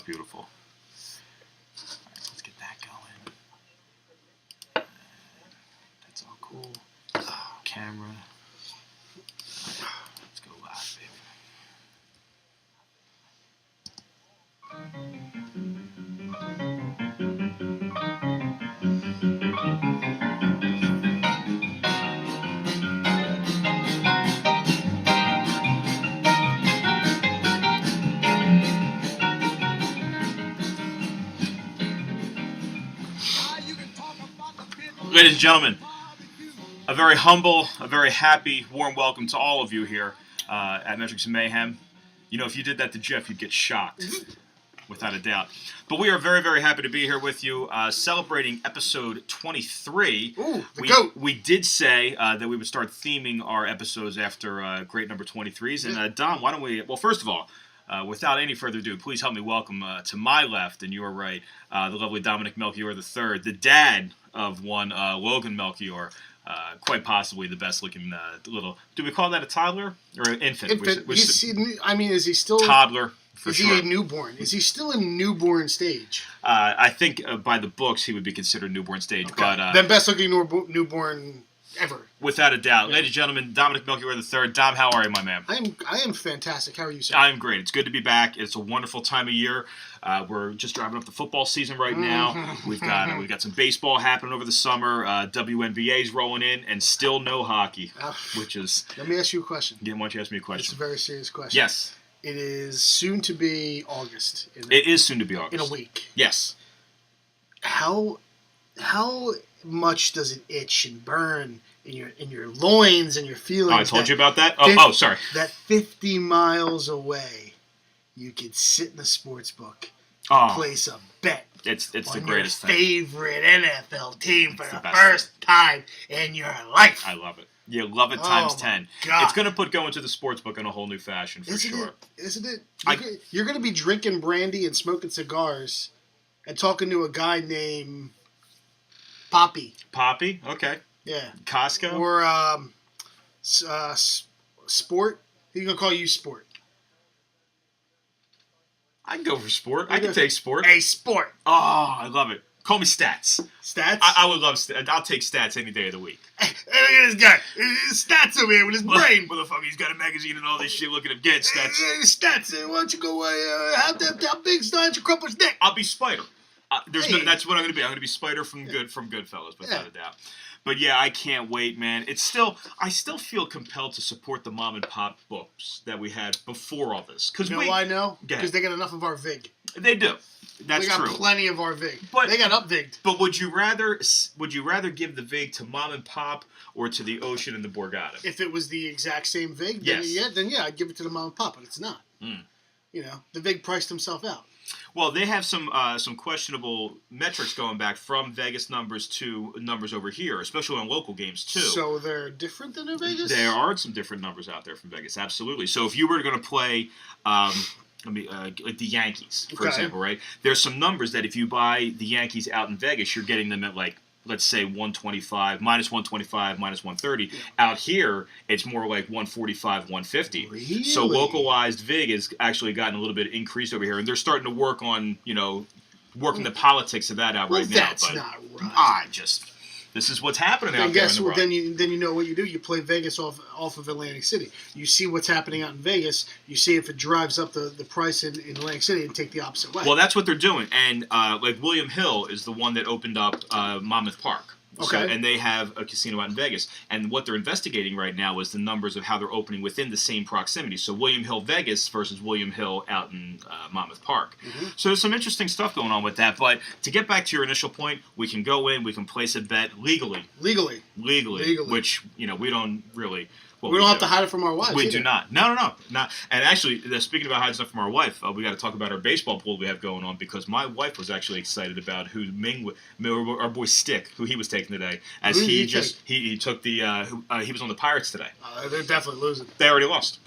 beautiful. All right, let's get that going. That's all cool. Camera. Let's go live, baby. Ladies and gentlemen, a very humble, a very happy, warm welcome to all of you here at Metrics and Mayhem. You know, if you did that to Jeff, you'd get shocked, without a doubt. But we are very, very happy to be here with you, celebrating episode 23. Ooh, the GOAT! We did say that we would start theming our episodes after great number 23s. And Dom, why don't we, well, first of all, without any further ado, please help me welcome to my left and your right, the lovely Dominic Melchior III, the dad of one Logan Melchior, quite possibly the best-looking little. Do we call that a toddler or an infant? Is he still toddler? Is he a newborn? Is he still in newborn stage? I think by the books he would be considered newborn stage, okay. But then best-looking newborn ever. Without a doubt. Yeah. Ladies and gentlemen, Dominic Melchior III. Dom, how are you, my man? I am fantastic. How are you, sir? I'm great. It's good to be back. It's a wonderful time of year. We're just driving up the football season right now. We've got some baseball happening over the summer. WNBA's rolling in, and still no hockey, which is... Let me ask you a question. Yeah, why don't you ask me a question? It's a very serious question. Yes. It is soon to be August. It is soon to be August. In a week. Yes. How much does it itch and burn in your loins and your feelings? Oh, I told you about that? Oh, sorry. That 50 miles away, you could sit in the sports book and place a bet. It's the greatest thing. Your favorite NFL team for the first time in your life. I love it. You love it times 10. God. It's going to put going to the sports book in a whole new fashion for sure. Isn't it? You're going to be drinking brandy and smoking cigars and talking to a guy named Poppy. Poppy? Okay. Yeah. Costco? Or Sport. He's going to call you Sport. I can go for Sport. I can take Sport. Hey, Sport. Oh, I love it. Call me Stats. Stats? I would love Stats. I'll take Stats any day of the week. Hey, look at this guy. Stats over here with his brain. Motherfucker, he's got a magazine and all this shit. Look at him. Get Stats. Stats. Why don't you go, how big's your Crumpler's dick? I'll be Spider. That's what I'm going to be. I'm going to be Spider from Goodfellas, without a doubt. But yeah, I can't wait, man. I still feel compelled to support the mom and pop books that we had before all this. You know why I know? Because they got enough of our VIG. They do. That's true. They got plenty of our VIG. But they got up-VIG'd. But would you rather give the VIG to mom and pop or to the Ocean and the Borgata? If it was the exact same VIG, then I'd give it to the mom and pop, but it's not. You know, the VIG priced himself out. Well, they have some questionable metrics going back from Vegas numbers to numbers over here, especially on local games too. So they're different than in Vegas? There are some different numbers out there from Vegas, absolutely. So if you were going to play like the Yankees, for example, right? There's some numbers that if you buy the Yankees out in Vegas, you're getting them at like, let's say 125, minus 125, minus 130. Yeah. Out here, it's more like 145, 150. Really? So localized VIG has actually gotten a little bit increased over here, and they're starting to work on, working the politics of that out right now. That's not right. This is what's happening out there. Then you know what you do. You play Vegas off of Atlantic City. You see what's happening out in Vegas. You see if it drives up the price in Atlantic City and take the opposite way. Well, that's what they're doing. And like William Hill is the one that opened up Monmouth Park. Okay. So, and they have a casino out in Vegas. And what they're investigating right now is the numbers of how they're opening within the same proximity. So William Hill Vegas versus William Hill out in Monmouth Park. Mm-hmm. So there's some interesting stuff going on with that. But to get back to your initial point, we can go in, we can place a bet legally. Legally. Which, we don't really... We don't have to hide it from our wives. We do not. No. Not. And actually, speaking about hiding stuff from our wife, we got to talk about our baseball pool we have going on because my wife was actually excited about who our boy Stick, who he was taking today, as he took the he was on the Pirates today. They're definitely losing. They already lost.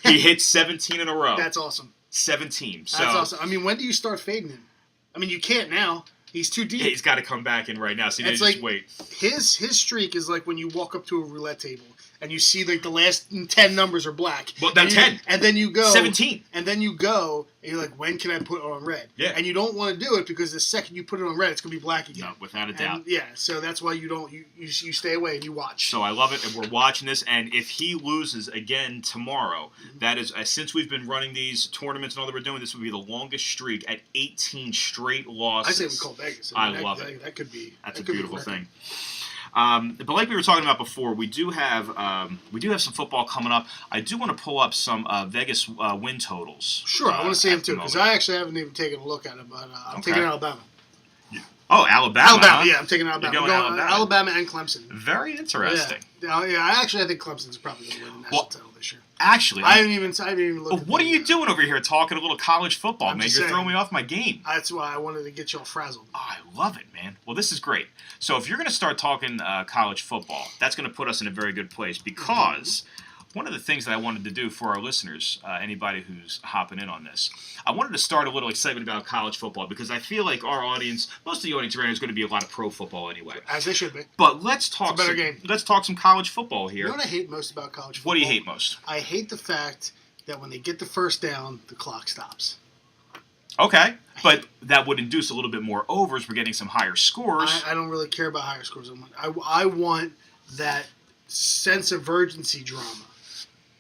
He hit 17 in a row. That's awesome. 17. So, that's awesome. I mean, when do you start fading him? I mean, you can't now. He's too deep. He's got to come back in right now. So you just wait. His streak is like when you walk up to a roulette table and you see like the last 10 numbers are black. Well, then 10. And then you go 17. And then you go and you're like, when can I put it on red? Yeah. And you don't want to do it because the second you put it on red, it's gonna be black again. No, without a doubt. And yeah, so that's why you don't. You stay away and you watch. So I love it, and we're watching this. And if he loses again tomorrow, that is since we've been running these tournaments and all that we're doing, this would be the longest streak at 18 straight losses. I say we call Vegas. I love it. That could be. That's a beautiful thing. But like we were talking about before, we do have some football coming up. I do want to pull up some Vegas win totals. Sure, I want to see them too because I actually haven't even taken a look at them, but I'm taking Alabama. Oh, Alabama! Alabama, yeah, I'm taking Alabama. You're going Alabama and Clemson. Very interesting. Yeah, I think Clemson's probably going to win the national title this year. Actually, I haven't even looked. What are you doing over here talking a little college football, man? You're throwing me off my game. That's why I wanted to get you all frazzled. Oh, I love it, man. Well, this is great. So if you're going to start talking college football, that's going to put us in a very good place because one of the things that I wanted to do for our listeners, anybody who's hopping in on this, I wanted to start a little excitement about college football because I feel like our audience, most of the audience around here is going to be a lot of pro football anyway. As they should be. But let's talk. It's a better game. Let's talk some college football here. You know what I hate most about college football? What do you hate most? I hate the fact that when they get the first down, the clock stops. Okay, but that would induce a little bit more overs. We're getting some higher scores. I don't really care about higher scores. I want that sense of urgency drama.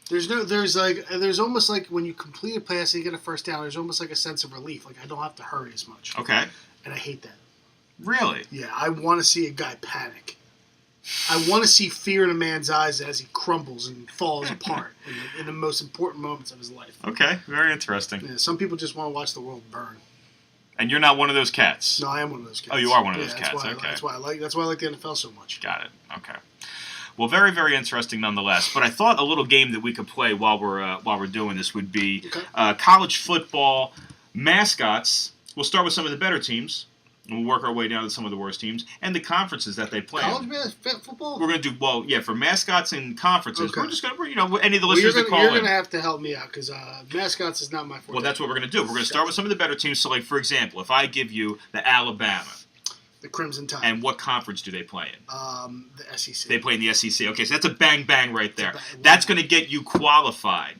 There's almost like when you complete a pass and you get a first down, there's almost like a sense of relief. Like I don't have to hurry as much. Okay. And I hate that. Really? Yeah, I want to see a guy panic. I want to see fear in a man's eyes as he crumbles and falls apart in the most important moments of his life. Okay, very interesting. Yeah, some people just want to watch the world burn. And you're not one of those cats. No, I am one of those cats. Oh, you are one of those cats. Okay. That's why I like the NFL so much. Got it. Okay. Well, very, very interesting nonetheless. But I thought a little game that we could play while we're doing this would be college football mascots. We'll start with some of the better teams, and we'll work our way down to some of the worst teams and the conferences that they play. College football? We're going to do for mascots and conferences. Okay. We're just going to any of the listeners that call in. You're going to have to help me out because mascots is not my forte. Well, that's what we're going to do. We're going to start with some of the better teams. So, like for example, if I give you the Alabama. The Crimson Tide. And what conference do they play in? The SEC. They play in the SEC. Okay, so that's a bang bang right there. That's going to get you qualified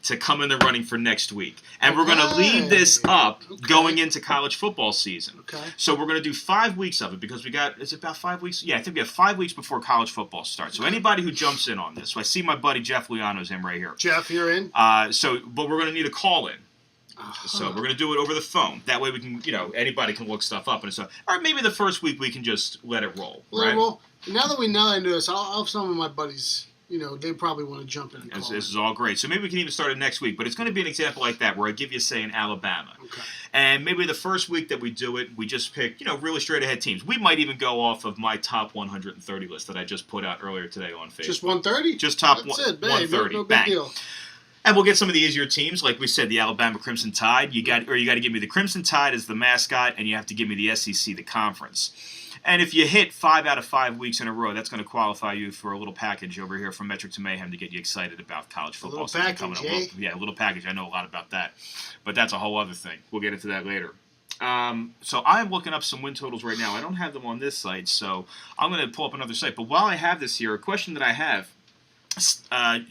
to come in the running for next week. And we're going to lead this up going into college football season. Okay. So we're going to do 5 weeks of it because is it about 5 weeks? Yeah, I think we have 5 weeks before college football starts. So anybody who jumps in on this, so I see my buddy Jeff Liano's him right here. Jeff, you're in? But we're going to need a call in. So we're going to do it over the phone. That way we can, anybody can look stuff up. Or maybe the first week we can just let it roll. Right? Well, now that we know I do this, I'll have some of my buddies, they probably want to jump in and call. This is all great. So maybe we can even start it next week. But it's going to be an example like that where I give you, say, an Alabama. Okay. And maybe the first week that we do it, we just pick, really straight ahead teams. We might even go off of my top 130 list that I just put out earlier today on Facebook. Just 130? Just top That's it, babe. 130. No big deal. And we'll get some of the easier teams, like we said, the Alabama Crimson Tide. You got to give me the Crimson Tide as the mascot, and you have to give me the SEC, the conference. And if you hit 5 out of 5 weeks in a row, that's going to qualify you for a little package over here from Metric to Mayhem to get you excited about college football. A little package, eh? Yeah, a little package. I know a lot about that, but that's a whole other thing. We'll get into that later. So I'm looking up some win totals right now. I don't have them on this site, so I'm going to pull up another site. But while I have this here, a question that I have.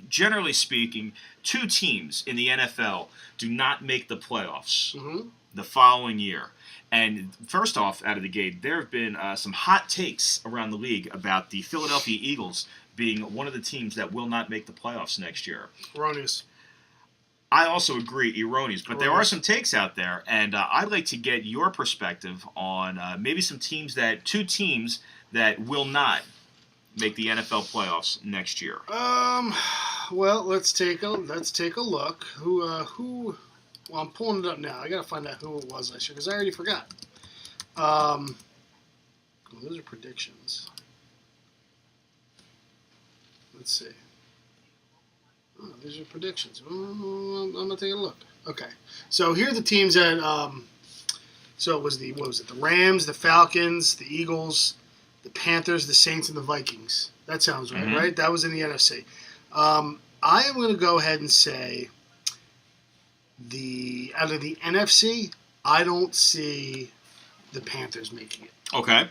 Generally speaking, 2 teams in the NFL do not make the playoffs the following year. And first off, out of the gate, there have been some hot takes around the league about the Philadelphia Eagles being one of the teams that will not make the playoffs next year. Erroneous. I also agree, erroneous. But there are some takes out there, and I'd like to get your perspective on maybe 2 teams that will not make the NFL playoffs next year. Well, let's take a look. Who? Well, I'm pulling it up now. I gotta find out who it was last year because I already forgot. Well, those are predictions. Let's see. Oh, these are predictions. I'm gonna take a look. Okay, so here are the teams that. So it was the Rams, the Falcons, the Eagles, the Panthers, the Saints, and the Vikings. That sounds right, right? That was in the NFC. I am going to go ahead and say out of the NFC, I don't see the Panthers making it. Okay.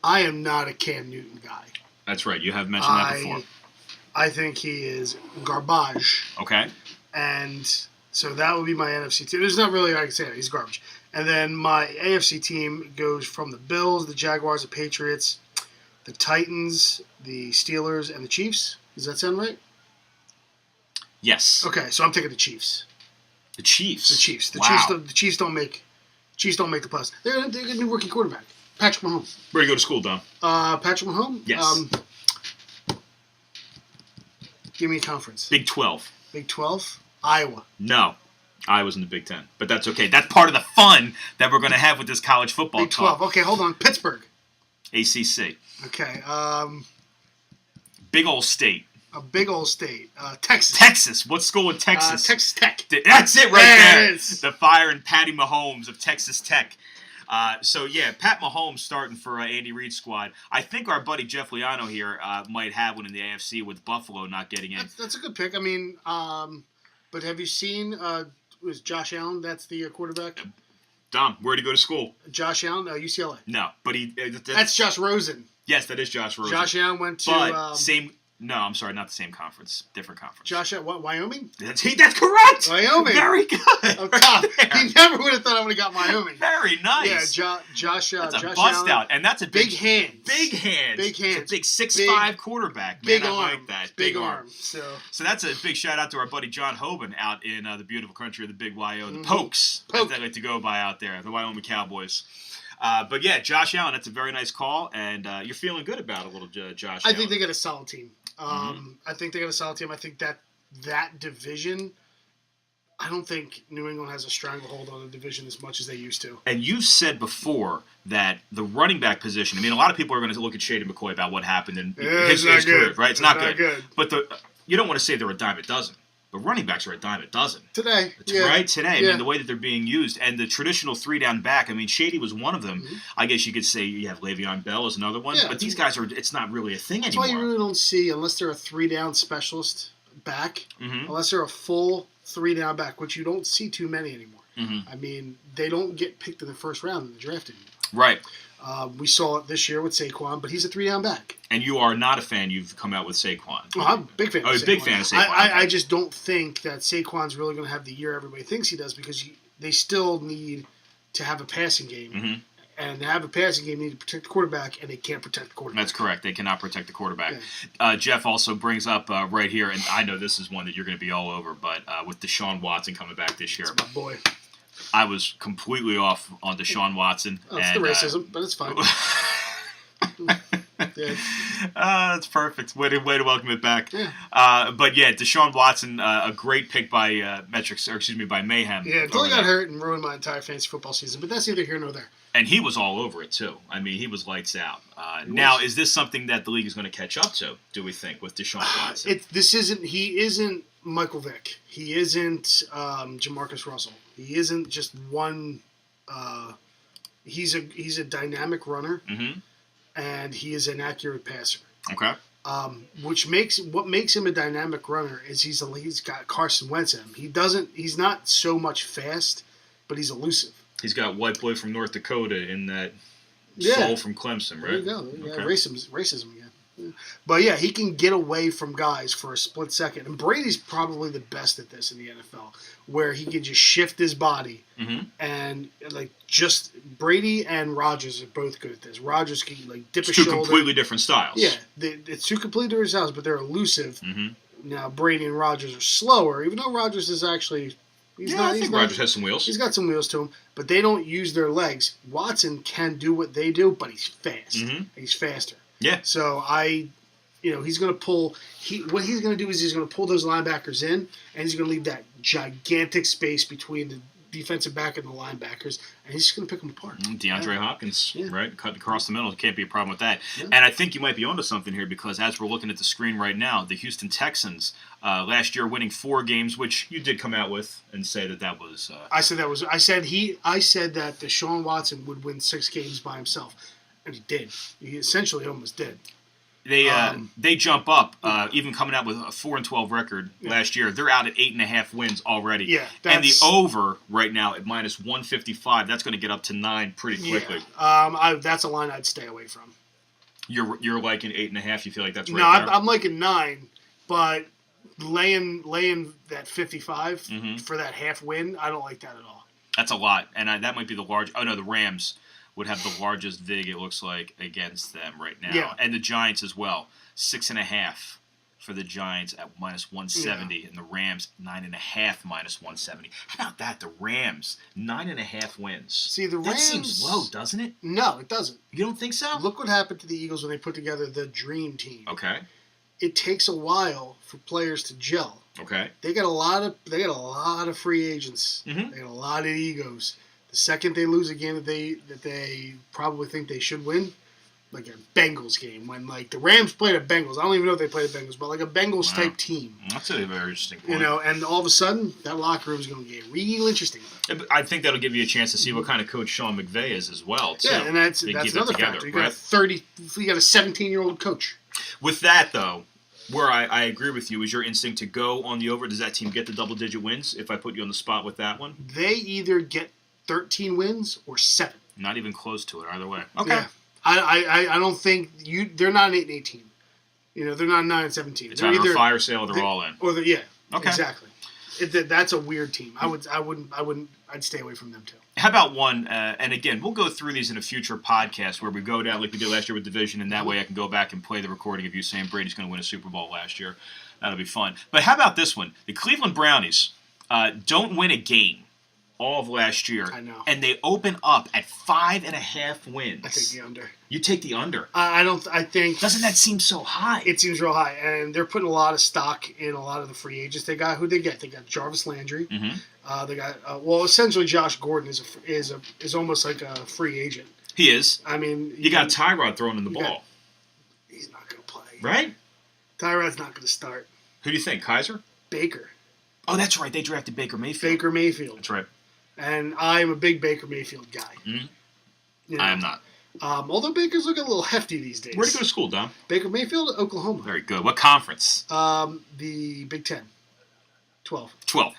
I am not a Cam Newton guy. That's right. You have mentioned that before. I think he is garbage. Okay. And so that would be my NFC team. There's not really, I can say that. He's garbage. And then my AFC team goes from the Bills, the Jaguars, the Patriots, the Titans, the Steelers, and the Chiefs. Does that sound right? Yes. Okay, so I'm taking the Chiefs. The Chiefs. The Chiefs. Wow. The Chiefs don't make the playoffs. They're going to be rookie quarterback. Patrick Mahomes. Where do you go to school, Dom? Patrick Mahomes? Yes. Give me a conference. Big 12. Big 12? Iowa. No. Iowa's in the Big 10. But that's okay. That's part of the fun that we're going to have with this college football Big 12. talk. Okay, hold on. Pittsburgh. ACC. Okay. Big old state. A big old state. Texas. Texas. What school in Texas? Texas Tech. That's it right There there. it is. The fire and Patty Mahomes of Texas Tech. So, yeah, Pat Mahomes starting for Andy Reid's squad. I think our buddy Jeff Liano here might have one in the AFC with Buffalo not getting in. That's a good pick. I mean, but have you seen was Josh Allen? That's the quarterback? Dom, where'd he go to school? Josh Allen? UCLA. No, but he... That's Josh Rosen. Yes, that is Josh Rosen. Josh Allen went to... But same... No, I'm sorry, not the same conference. Different conference. Josh at what? Wyoming? That's correct. Wyoming. Very good. Oh, God. He never would have thought I would have got Wyoming. Very nice. Yeah, Josh That's a Josh bust Allen. out, and that's a Big hands. Big hands. Big hands. It's a big 6'5" quarterback. Big Man, arm. I like that. Big arm. So that's a big shout out to our buddy John Hoban out in the beautiful country of the Big YO, the Pokes, as they like to go by out there, the Wyoming Cowboys. But yeah, Josh Allen, that's a very nice call, and you're feeling good about it, little Josh I Allen. think they got a solid team. I think they got a solid team. I think that division, I don't think New England has a stranglehold on the division as much as they used to. And you said before that the running back position, I mean, a lot of people are going to look at Shady McCoy about what happened in his career, right? It's not good. But you don't want to say they're a dime a dozen. But running backs are a dime a dozen. Today. Right? Today. I mean, the way that they're being used. And the traditional three-down back, I mean, Shady was one of them. Mm-hmm. I guess you could say you have Le'Veon Bell as another one. Yeah, but these guys it's not really a thing anymore. That's why you really don't see, unless they're a three-down specialist back, unless they're a full three-down back, which you don't see too many anymore. Mm-hmm. I mean, they don't get picked in the first round in the draft anymore. Right. We saw it this year with Saquon, but he's a three-down back. And you are not a fan. You've come out with Saquon. Oh, I'm a big fan of Saquon. Oh, a big fan of Saquon. I just don't think that Saquon's really going to have the year everybody thinks he does because they still need to have a passing game. Mm-hmm. And to have a passing game, they need to protect the quarterback, and they can't protect the quarterback. That's correct. They cannot protect the quarterback. Yeah. Jeff also brings up right here, and I know this is one that you're going to be all over, but with Deshaun Watson coming back this year. That's my boy. I was completely off on Deshaun Watson. Oh, it's the racism, but it's fine. Yeah. That's perfect. Way to welcome it back. Yeah. But yeah, Deshaun Watson, a great pick by by Mayhem. Yeah, until he got hurt and ruined my entire fantasy football season. But that's neither here nor there. And he was all over it too. I mean, he was lights out. Now, is this something that the league is going to catch up to? Do we think with Deshaun Watson? He isn't Michael Vick. He isn't Jamarcus Russell. He isn't just one. He's a dynamic runner. Mm-hmm. And he is an accurate passer. Okay. What makes him a dynamic runner is he's got Carson Wentz in him. He's not so much fast, but he's elusive. He's got white boy from North Dakota in that soul from Clemson, right? There you go. Okay. Racism again. Yeah. But yeah, he can get away from guys for a split second. And Brady's probably the best at this in the NFL, where he can just shift his body. Mm-hmm. And just Brady and Rodgers are both good at this. Rodgers can dip a shoulder. Two completely different styles. Yeah, it's two completely different styles, but they're elusive. Mm-hmm. Now Brady and Rodgers are slower, even though Rodgers is actually. I think Rodgers has some wheels. He's got some wheels to him, but they don't use their legs. Watson can do what they do, but he's fast. Mm-hmm. He's faster. Yeah. So he's going to pull. What he's going to do is he's going to pull those linebackers in, and he's going to leave that gigantic space between the defensive back and the linebackers, and he's just going to pick them apart. DeAndre Hopkins, right? Cut across the middle. Can't be a problem with that. Yeah. And I think you might be onto something here because as we're looking at the screen right now, the Houston Texans last year winning 4 games, which you did come out with and say that was. I said that Deshaun Watson would win 6 games by himself, and he did. He essentially almost did. They jump up, even coming out with a 4-12 record last year. They're out at 8.5 wins already. Yeah, and the over right now at minus 155. That's going to get up to 9 pretty quickly. Yeah. That's a line I'd stay away from. You're liking 8.5. You feel like that's right? No, there? I'm liking 9, But laying that 55 Mm-hmm. for that half win, I don't like that at all. That's a lot, and that might be the large. Oh no, the Rams would have the largest vig. It looks like against them right now, Yeah. and the Giants as well. 6.5 for the Giants at -170, and the Rams 9.5 -170. How about that? The Rams 9.5 wins. See, the That Rams seems low, doesn't it? No, it doesn't. You don't think so? Look what happened to the Eagles when they put together the dream team. Okay. It takes a while for players to gel. Okay. They got a lot of free agents. Mhm. They got a lot of egos. The second they lose a game that they probably think they should win, like a Bengals game, when like the Rams played a Bengals. I don't even know if they played a Bengals, but like a Bengals type team. That's a very interesting point. You know, and all of a sudden that locker room is going to get real interesting. I think that'll give you a chance to see what kind of coach Sean McVay is as well. Too. Yeah, and that's They keep another it together, factor. You got right? you got a 17-year-old coach. With that though, where I agree with you is your instinct to go on the over. Does that team get the double-digit wins? If I put you on the spot with that one, They either get 13 wins or 7. not even close to it either way. Okay. Yeah. I don't think they're not an 8-8 team. You know, they're not 9-17. It's They're either either a fire sale or they're all in. or yeah. Okay. Exactly. That's a weird team. I'd stay away from them too. How about one, and again, we'll go through these in a future podcast where we go down like we did last year with Division, and that way I can go back and play the recording of you saying Brady's going to win a Super Bowl last year. That'll be fun. But how about this one? The Cleveland Brownies don't win a game all of last year. I know. And they open up at 5.5 wins. I take the under. You take the under. I think Doesn't that seem so high? it seems real high, and they're putting a lot of stock in a lot of the free agents they got. Who they get? They got Jarvis Landry. Mm-hmm. They got essentially Josh Gordon is almost like a free agent. He is. I mean, You got Tyrod throwing in the you got- ball, he's not going to play. right? Tyrod's not going to start. Who do you think, Kaiser? Baker. Oh, that's right. They drafted Baker Mayfield. Baker Mayfield. That's right. And I'm a big Baker Mayfield guy. Mhm. You know, I am not. Although Baker's looking a little hefty these days. Where'd he go to school, Dom? Baker Mayfield, Oklahoma. Very good. What conference? The Big Ten. 12. 12.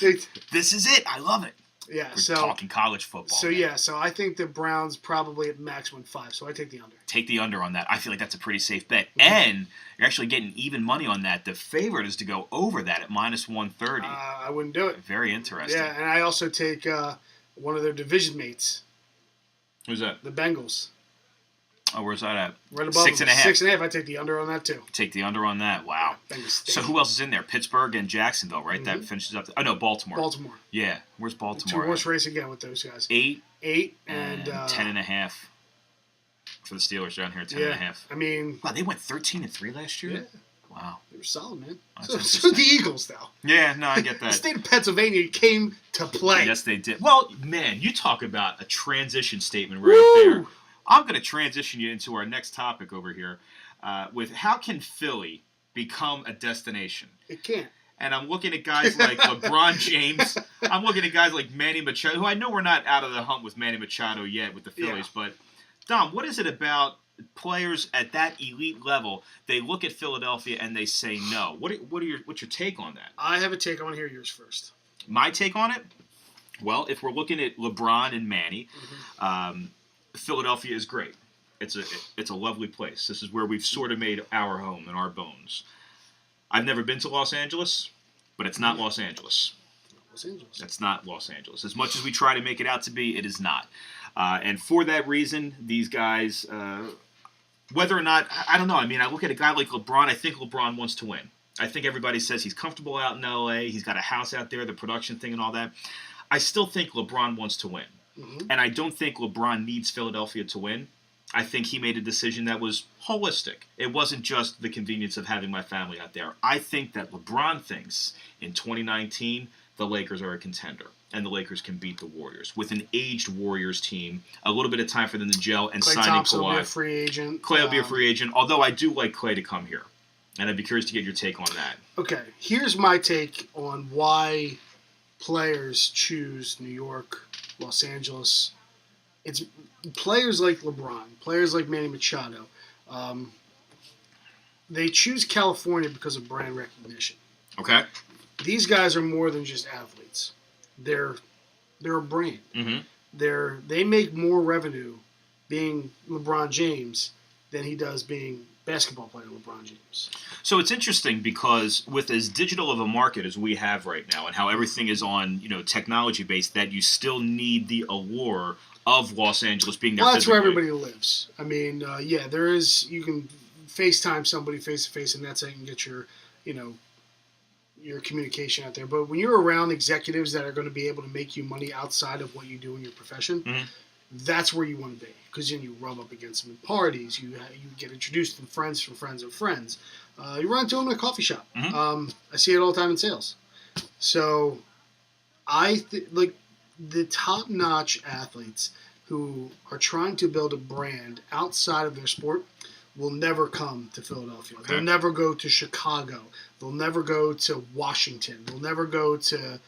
They- This is it. I love it. yeah, We're so talking college football. so man. yeah, so I think the Browns probably at max win 5, so I take the under. Take the under on that. I feel like that's a pretty safe bet. Mm-hmm. And you're actually getting even money on that. The favorite is to go over that at -130. I wouldn't do it. Very interesting. Yeah, and I also take one of their division mates, Who's that? the Bengals. Oh, where's that at? Right above 6.5. 6.5. I take the under on that too. Take the under on that. Wow. Bengals So stink. who else is in there? Pittsburgh and Jacksonville, right? That Mhm. finishes up. Oh, no, Baltimore. Baltimore. Yeah. Where's Baltimore? Two horse race again with those guys. 8 8 and and 10.5 for the Steelers down here at 10 yeah. and a half. I mean, Wow, they went 13-3 last year? yeah, Wow. they were solid, man. That's So interesting. the Eagles, though. Yeah, no, I get The that. state of Pennsylvania came to play. Yes, they did. Well, man, you talk about a transition statement right Woo! there. I'm going to transition you into our next topic over here with how can Philly become a destination? It can't. And I'm looking at guys like LeBron James. I'm looking at guys like Manny Machado, who I know we're not out of the hunt with Manny Machado yet with the Phillies. Yeah. But, Dom, what is it about players at that elite level? They look at Philadelphia and they say no. What's your take on that? I have a take. I want to hear yours first. My take on it? Well, if we're looking at LeBron and Manny, Philadelphia is great. It's a lovely place. This is where we've sort of made our home and our bones. I've never been to Los Angeles, but it's not Los Angeles. Los Angeles. It's not Los Angeles. As much as we try to make it out to be, it is not. And for that reason, these guys, whether or not, I don't know. I mean, I look at a guy like LeBron. I think LeBron wants to win. I think everybody says he's comfortable out in L.A. He's got a house out there, the production thing and all that. I still think LeBron wants to win. Mm-hmm. And I don't think LeBron needs Philadelphia to win. I think he made a decision that was holistic. It wasn't just the convenience of having my family out there. I think that LeBron thinks in 2019 the Lakers are a contender and the Lakers can beat the Warriors. With an aged Warriors team, a little bit of time for them to gel and Klay signing Thompson will be a Kawhi. free agent. Klay will be a free agent, although I do like Klay to come here. And I'd be curious to get your take on that. Okay, here's my take on why players choose New York, Los Angeles. It's players like LeBron, players like Manny Machado. They choose California because of brand recognition. Okay? These guys are more than just athletes. They're a brand. Mm-hmm. They make more revenue being LeBron James than he does being basketball player LeBron James. So it's interesting because with as digital of a market as we have right now, and how everything is on technology based, that you still need the allure of Los Angeles being there. Well, that's physically. where everybody lives. I mean, there is. You can FaceTime somebody face to face, and that's how you can get your communication out there. But when you're around executives that are going to be able to make you money outside of what you do in your profession, that's where you want to be. Because then you rub up against them in parties. You get introduced to friends of friends. You run into them in a coffee shop. I see it all the time in sales. So like the top-notch athletes who are trying to build a brand outside of their sport will never come to Philadelphia. Okay. They'll never go to Chicago. They'll never go to Washington. They'll never go to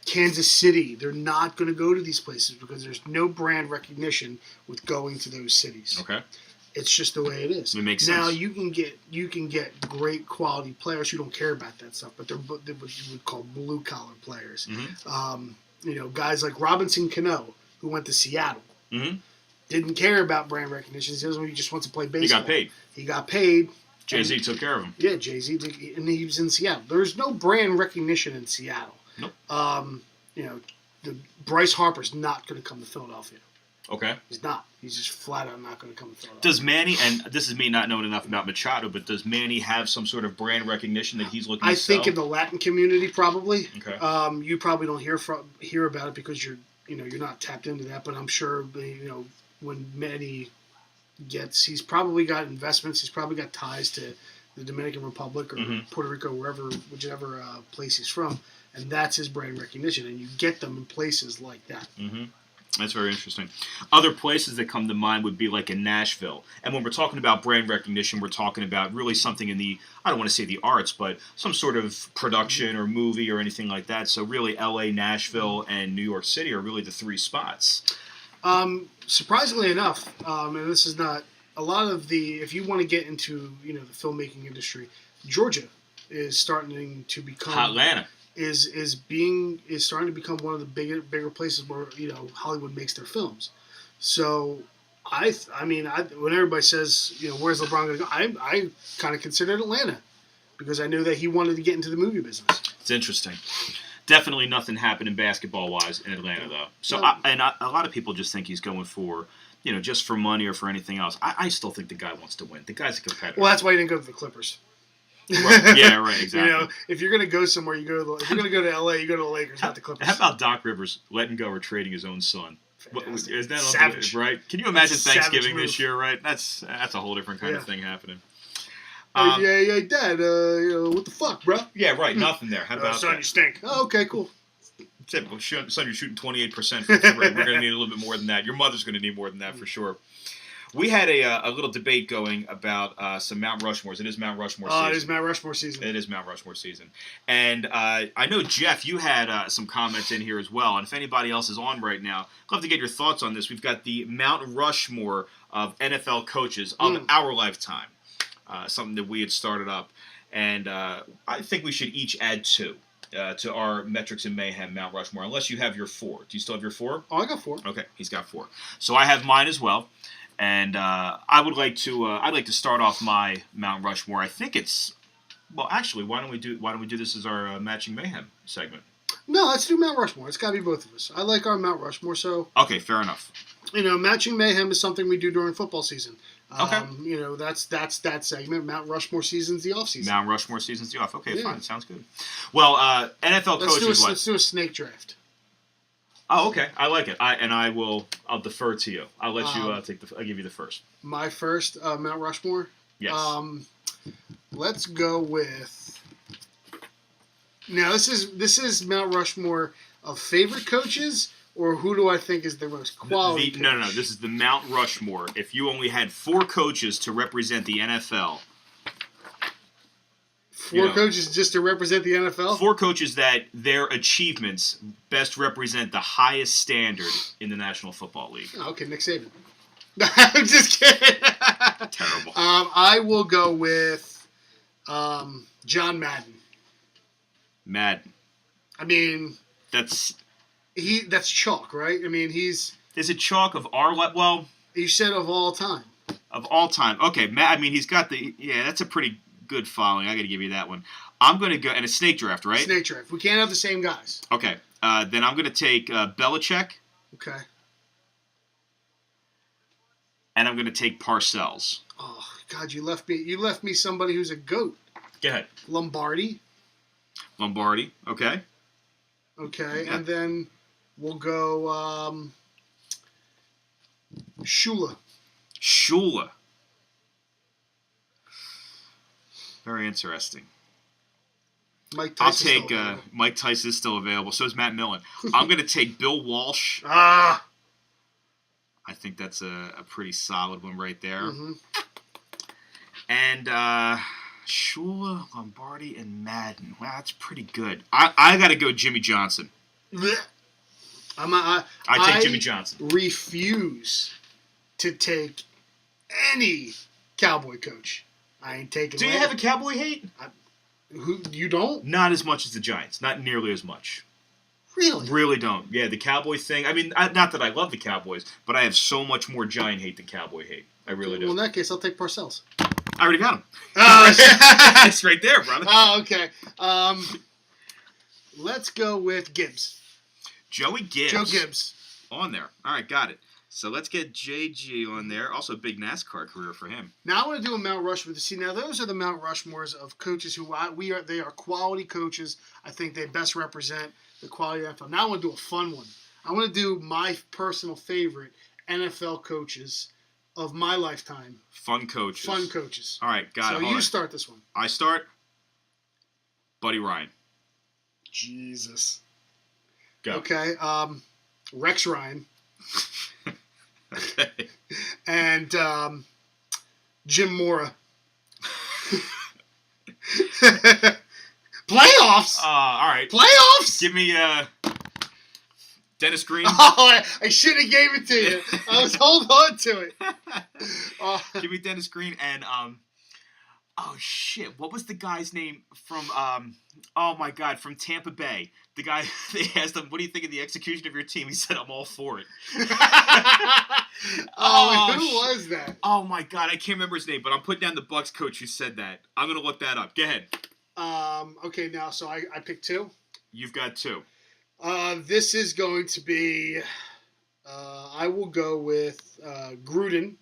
Kansas City. They're not going to go to these places because there's no brand recognition with going to those cities. Okay. It's just the way it is. It makes sense. Now you can get great quality players who don't care about that stuff, but they're what you would call blue collar players. Guys like Robinson Cano, who went to Seattle, didn't care about brand recognition. He just wants to play baseball. He got paid. Jay-Z took care of him. Yeah, Jay-Z, and he was in Seattle. There's no brand recognition in Seattle. Nope. The Bryce Harper's not going to come to Philadelphia. Okay. He's not. He's just flat out not going to come to Philadelphia. Does Manny, and this is me not knowing enough about Machado, but does Manny have some sort of brand recognition that he's looking to sell? I think in the Latin community, probably. Okay. You probably don't hear about it because you're not tapped into that. But I'm sure when Manny he's probably got investments. He's probably got ties to the Dominican Republic or Puerto Rico, whichever place he's from, and that's his brand recognition. And you get them in places like that. That's very interesting. Other places that come to mind would be like in Nashville. And when we're talking about brand recognition, we're talking about really something in the, I don't want to say the arts, but some sort of production or movie or anything like that. So really LA, Nashville, and New York City are really the three spots. Surprisingly enough, and this is not a lot of if you want to get into the filmmaking industry, Georgia is starting to become Atlanta. Is starting to become one of the bigger places where Hollywood makes their films. So when everybody says where's LeBron going to go, I kind of considered Atlanta because I knew that he wanted to get into the movie business. It's interesting. Definitely nothing happening basketball-wise in Atlanta, though. So, a lot of people just think he's going for, just for money or for anything else. I still think the guy wants to win. The guy's a competitor. Well, that's why he didn't go to the Clippers. Right. Yeah, right, exactly. If you're going to go somewhere, if you're going to go to LA, you go to the Lakers, not the Clippers. How about Doc Rivers letting go or trading his own son? Is that savage? Right? Can you imagine Thanksgiving this year? Right? That's a whole different kind of thing happening. Yeah, Dad. What the fuck, bro? Yeah, right. Nothing there. How about son, that? you stink. Oh, okay, cool. Son, you're shooting 28% from three. We're going to need a little bit more than that. Your mother's going to need more than that for sure. We had a little debate going about some Mount Rushmores. It is Mount Rushmore season. It is Mount Rushmore season. It is Mount Rushmore season. And I know, Jeff, you had some comments in here as well. And if anybody else is on right now, I'd love to get your thoughts on this. We've got the Mount Rushmore of NFL coaches of our lifetime. Something that we had started up. And I think we should each add two to our Metrics and Mayhem Mount Rushmore, unless you have your four. Do you still have your four? Oh, I got four. Okay, he's got four. So I have mine as well. And I'd like to start off my Mount Rushmore. I think it's, well, actually, why don't we do this as our matching Mayhem segment? No, let's do Mount Rushmore. It's got to be both of us. I like our Mount Rushmore, so. Okay, fair enough. Matching Mayhem is something we do during football season. Okay. That's that segment. Mount Rushmore season's the off season. Mount Rushmore season's the off. Okay, fine. Sounds good. Well, NFL coaches. Let's do a snake draft. Oh, okay. I like it. I'll defer to you. I'll let you I'll give you the first. My first Mount Rushmore. Yes. Let's go with. Now this is Mount Rushmore of favorite coaches, or who do I think is the most quality? No. This is the Mount Rushmore. If you only had 4 coaches to represent the NFL. 4 coaches just to represent the NFL? 4 coaches that their achievements best represent the highest standard in the National Football League. Oh, okay, Nick Saban. I'm just kidding. Terrible. I will go with John Madden. Madden. I mean, that's chalk, right? I mean, Is it chalk of our well? You said of all time. of all time. Okay, Matt. I mean, he's got the. Yeah, that's a pretty good following. I got to give you that one. I'm gonna go and a snake draft, right? Snake draft. We can't have the same guys. Okay. Then I'm gonna take Belichick. Okay. And I'm gonna take Parcells. Oh God, you left me somebody who's a goat. Go ahead. Lombardi. Okay. Okay, Yeah. and then we'll go Shula. Very interesting. Mike I'll Tyson. take Mike Tyson is still available. So is Matt Millen. I'm going to take Bill Walsh. Ah. I think that's a pretty solid one right there. Mm-hmm. And Shula, Lombardi, and Madden. Wow, that's pretty good. I got to go Jimmy Johnson. I take Jimmy Johnson. Refuse to take any Cowboy coach. I ain't taking. Do you have a Cowboy hate? Who you don't? Not as much as the Giants. Not nearly as much. Really? Really don't. Yeah, the Cowboy thing. I mean, not that I love the Cowboys, but I have so much more Giant hate than Cowboy hate. I really do. Well, in that case, I'll take Parcells. I already got him. Oh, It's right there, brother. oh, okay. Let's go with Gibbs. Joey Gibbs. Joe Gibbs. On there. All right, got it. So let's get JG on there. Also, a big NASCAR career for him. Now I want to do a Mount Rushmore. See, now those are the Mount Rushmores of coaches who they are quality coaches. I think they best represent the quality of the NFL. Now I want to do a fun one. I want to do my personal favorite NFL coaches of my lifetime. Fun coaches. All right, got it. So you start this one. I start. Buddy Ryan. Jesus. Go. Okay. Rex Ryan. Okay. And Jim Mora. Playoffs. All right. Playoffs. Give me Dennis Green. Oh, I should have gave it to you. I was holding on to it. Give me Dennis Green and oh shit, what was the guy's name from oh my god, from Tampa Bay? The guy, they asked him, what do you think of the execution of your team? He said, I'm all for it. Who was that? Oh my god, I can't remember his name, but I'm putting down the Bucks coach who said that. I'm gonna look that up. Go ahead. Okay, now so I picked two. You've got two. This is going to be I will go with Gruden.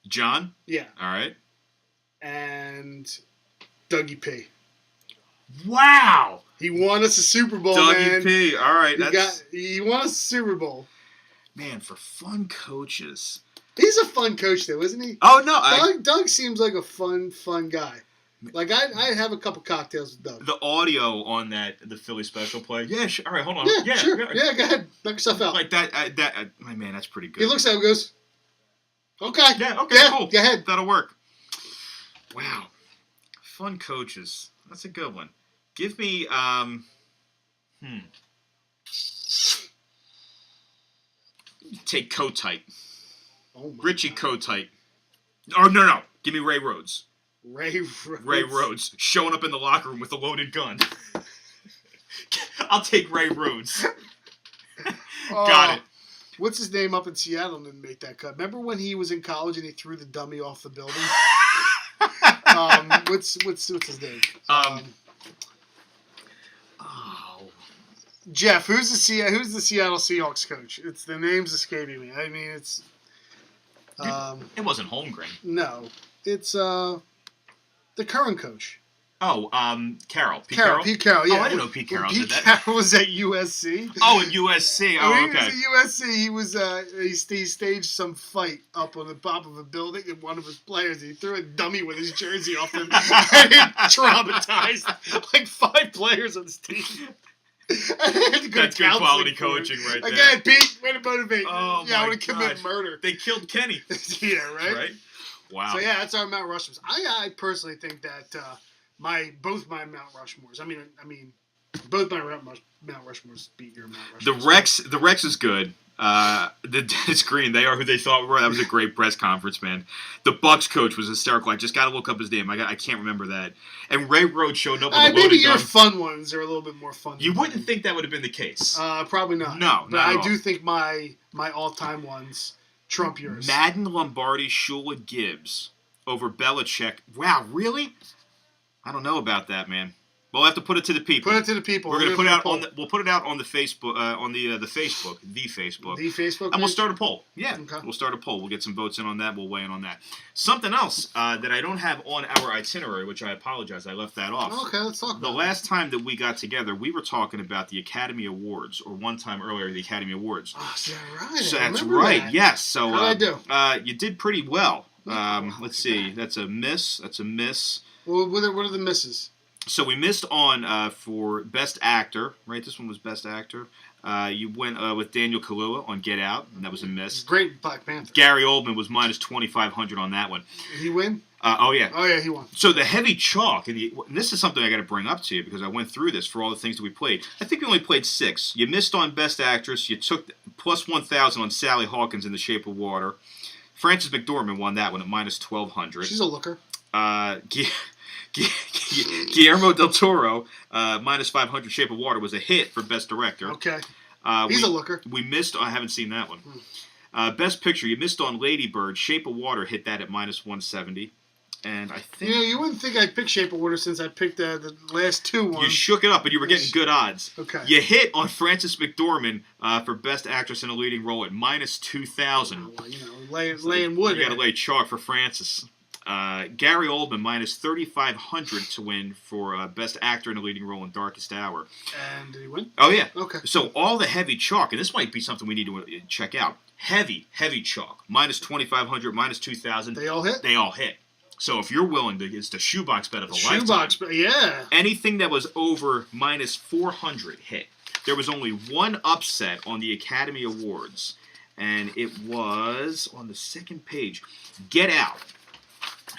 John? Yeah. All right. And Dougie P. Wow! He won us a Super Bowl, Dougie man. P. All right. He won us a Super Bowl. Man, for fun coaches. He's a fun coach, though, isn't he? Oh, no. Doug seems like a fun guy. Like, I'd have a couple cocktails with Doug. The audio on the Philly special play. Yeah, sure. All right, hold on. Yeah, sure. Yeah, go ahead. Knock yourself out. Like that, my man, that's pretty good. He looks at him and goes, okay. Yeah, okay, cool. Go ahead. That'll work. Wow. Fun coaches. That's a good one. Give me, take Kotite. Oh my Richie God. Kotite. Oh, no. Give me Ray Rhodes. Ray Rhodes. Ray Rhodes. Showing up in the locker room with a loaded gun. I'll take Ray Rhodes. Got it. What's his name up in Seattle didn't make that cut? Remember when he was in college and he threw the dummy off the building? What's his name? Jeff, who's the Seattle Seahawks coach? It's the name's escaping me. I mean, it's it wasn't Holmgren. no, it's the current coach. Oh, Carroll. Pete Carroll. Yeah. Oh, I didn't know Pete Carroll Pete did that. Carroll was at USC. Oh, at USC. Oh, When okay. he was at USC, he was he staged some fight up on the top of a building, and one of his players he threw a dummy with his jersey off him, and it traumatized like 5 players on his team. That's good quality coaching right there. Again, Pete, way to motivate. Oh, yeah, I my want to commit God. murder. They killed Kenny. Yeah, right? Right? Wow. So yeah, that's our Mount Rushmores. I personally think that both my Mount Rushmores. I mean, both my Mount Rushmores beat your Mount Rushmores. The Rex is good. The Dennis Green, they are who they thought were. That was a great press conference, man. The Bucks coach was hysterical. I just got to look up his name. I can't remember that. And Ray Rhodes showed up with a Maybe loaded your gun. fun ones are a little bit more fun. You wouldn't think that would have been the case. Probably not. No, but not at I all. do think my all-time ones trump yours. Madden, Lombardi, Shula, Gibbs over Belichick. Wow, really? I don't know about that, man. We'll have to put it to the people. Put it to the people. We're gonna put it out on. We'll put it out on the Facebook, on the Facebook, the Facebook. The Facebook. And we'll start a poll. Yeah, okay. We'll start a poll. We'll get some votes in on that. We'll weigh in on that. Something else that I don't have on our itinerary, which I apologize, I left that off. Okay, let's talk about the last time that we got together, we were talking about the Academy Awards, or one time earlier, the Academy Awards. Oh, is that right? So that's right. That. Yes. So how'd I do? You did pretty well. Let's see. That's a miss. That's a miss. Well, what are the misses? So we missed on for Best Actor, right? This one was Best Actor. You went with Daniel Kaluuya on Get Out, and that was a miss. Great Black Panther. Gary Oldman was minus 2,500 on that one. Did he win? Oh, yeah. Oh, yeah, he won. So the heavy chalk, and this is something I got to bring up to you because I went through this for all the things that we played. I think we only played 6. You missed on Best Actress. You took plus 1,000 on Sally Hawkins in The Shape of Water. Frances McDormand won that one at minus 1,200. She's a looker. Guillermo del Toro, minus 500, Shape of Water, was a hit for Best Director. Okay. He's a looker. We missed, I haven't seen that one. Best Picture, you missed on Lady Bird. Shape of Water hit that at minus 170. And I think... you wouldn't think I'd pick Shape of Water since I picked the last 2 ones. You shook it up, and you were getting good odds. Okay. You hit on Frances McDormand for Best Actress in a Leading Role at minus 2,000. Well, laying wood. You got to lay chalk for Frances. Gary Oldman minus 3,500 to win for Best Actor in a Leading Role in Darkest Hour. And did he win? Oh, yeah. Okay. So all the heavy chalk, and this might be something we need to check out. Heavy chalk. Minus 2,500, minus 2,000. They all hit? They all hit. So if you're willing to, it's the shoebox bet of a lifetime. Shoebox bet, yeah. Anything that was over minus 400 hit. There was only one upset on the Academy Awards, and it was on the second page. Get Out.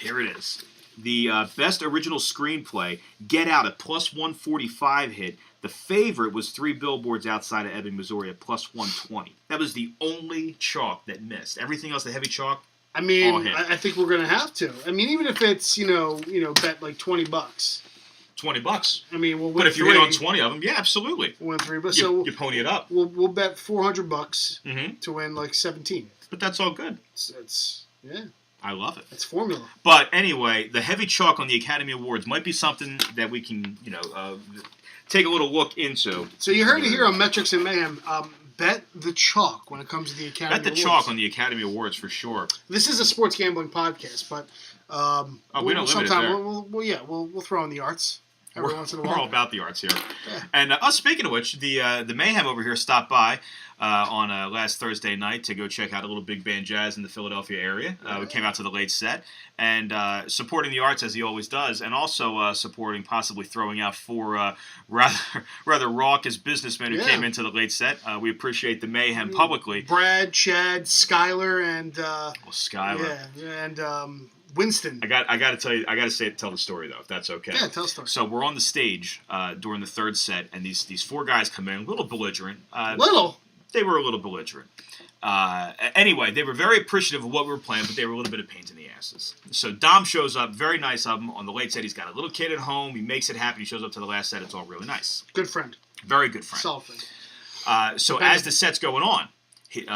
Here it is. The Best Original Screenplay, Get Out at plus 145 hit. The favorite was 3 Billboards Outside of Ebbing, Missouri at plus 120. That was the only chalk that missed. Everything else, the heavy chalk, I mean, I think we're going to have to. I mean, even if it's, bet like $20. $20. I mean, we'll win But if you 3. hit on 20 of them, yeah, absolutely. We'll win 3. But you pony it up. We'll bet $400 to win like 17. But that's all good. It's yeah. I love it. It's formula. But anyway, the heavy chalk on the Academy Awards might be something that we can, take a little look into. So you heard it here on Metrics and Mayhem. Bet the chalk when it comes to the Academy Awards. Bet the chalk on the Academy Awards for sure. This is a sports gambling podcast, but we don't limit it there. We'll throw in the arts every once in a while. We're all about the arts here. Yeah. And speaking of which, the Mayhem over here stopped by on last Thursday night to go check out a little big band jazz in the Philadelphia area. We came out to the late set and supporting the arts as he always does, and also supporting, possibly throwing out 4 rather raucous businessmen who came into the late set. We appreciate the Mayhem publicly. Brad, Chad, Skyler, and Skyler. Yeah, and Winston. I got to tell you. I got to tell the story though, if that's okay. Yeah, tell the story. So we're on the stage during the third set, and these 4 guys come in, a little belligerent. They were a little belligerent. Anyway, they were very appreciative of what we were playing, but they were a little bit of pains in the asses. So Dom shows up, very nice of him. On the late set, he's got a little kid at home. He makes it happen. He shows up to the last set. It's all really nice. Good friend. Very good friend. Solid friend. So as the set's going on,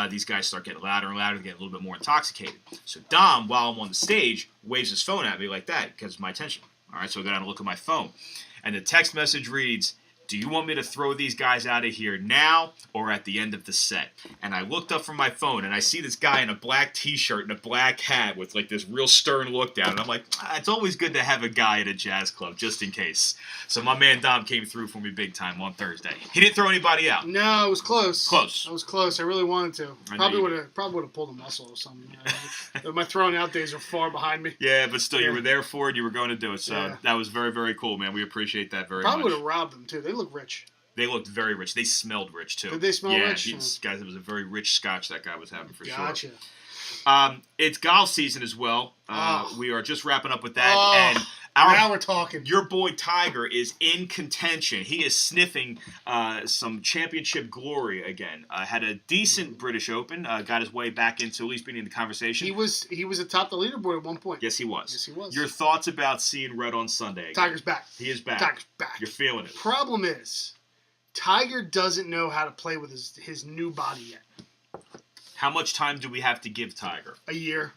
these guys start getting louder and louder, getting a little bit more intoxicated. So Dom, while I'm on the stage, waves his phone at me like that, catches my attention. All right, so I go down and look at my phone. And the text message reads, "Do you want me to throw these guys out of here now or at the end of the set?" And I looked up from my phone, and I see this guy in a black T-shirt and a black hat with like this real stern look down. And I'm like, it's always good to have a guy at a jazz club just in case. So my man Dom came through for me big time on Thursday. He didn't throw anybody out. No, it was close. Close. I was close. I really wanted to. Probably would have pulled a muscle or something. My throwing out days are far behind me. Yeah, but still, you were there for it. You were going to do it. So that was very, very cool, man. We appreciate that very much. Probably would have robbed them, too. They look rich. They looked very rich. They smelled rich, too. Did they smell rich? Yeah, guys, it was a very rich scotch that guy was having for sure. Gotcha. It's golf season as well. We are just wrapping up with that. And now we're talking. Your boy Tiger is in contention. He is sniffing some championship glory again. Had a decent British Open. Got his way back into at least being in the conversation. He was atop the leaderboard at one point. Yes, he was. Yes, he was. Your thoughts about seeing red on Sunday again? Tiger's back. He is back. Tiger's back. You're feeling it. Problem is, Tiger doesn't know how to play with his new body yet. How much time do we have to give Tiger? A year.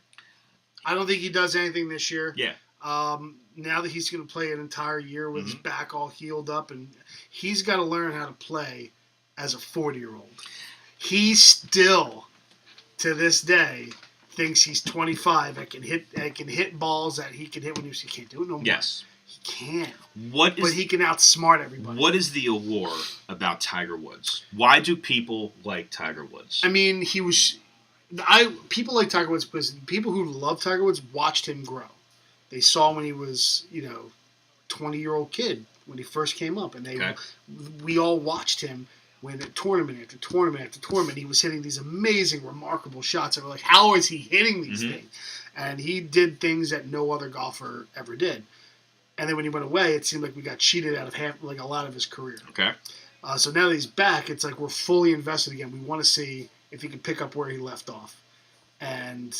I don't think he does anything this year. Yeah. Now that he's going to play an entire year with his back all healed up, and he's got to learn how to play as a 40-year-old. He still, to this day, thinks he's 25 and can hit balls that he can hit when he can't do it no more. Yes. He can. But he can outsmart everybody. What is the allure about Tiger Woods? Why do people like Tiger Woods? I mean, people like Tiger Woods because people who love Tiger Woods watched him grow. They saw when he was, 20-year-old kid when he first came up, and we all watched him when at tournament after tournament after tournament he was hitting these amazing, remarkable shots. And we're like, how is he hitting these things? And he did things that no other golfer ever did. And then when he went away, it seemed like we got cheated out of a lot of his career. Okay. So now that he's back, it's like we're fully invested again. We want to see if he can pick up where he left off. And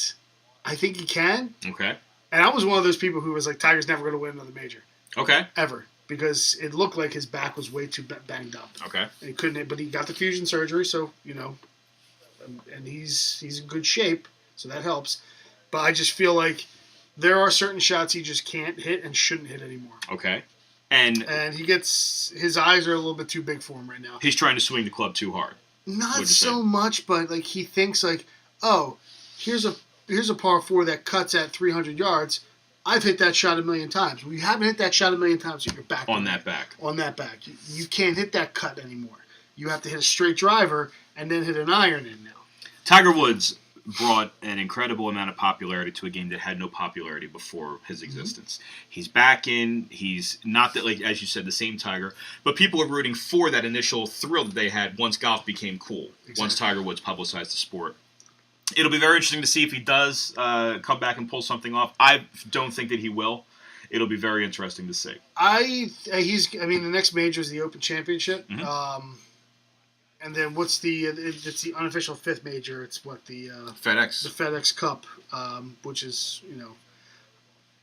I think he can. Okay. And I was one of those people who was like, Tiger's never going to win another major. Okay. Ever. Because it looked like his back was way too banged up. Okay. And he couldn't, but he got the fusion surgery, so, and he's in good shape, so that helps. But I just feel like there are certain shots he just can't hit and shouldn't hit anymore. Okay. And his eyes are a little bit too big for him right now. He's trying to swing the club too hard. Not so much, but like he thinks like, oh, here's a par 4 that cuts at 300 yards. I've hit that shot a million times. Well, you haven't hit that shot a million times, so you're back on that back. On that back. You can't hit that cut anymore. You have to hit a straight driver and then hit an iron in now. Tiger Woods brought an incredible amount of popularity to a game that had no popularity before his existence. He's back in. He's not that, like as you said, the same Tiger, but people are rooting for that initial thrill that they had once golf became cool. Exactly. Once Tiger Woods publicized the sport. It'll be very interesting to see if he does come back and pull something off. I don't think that he will. It'll be very interesting to see. The next major is the Open Championship. And then it's the unofficial 5th major. It's what the FedEx. The FedEx Cup, which is,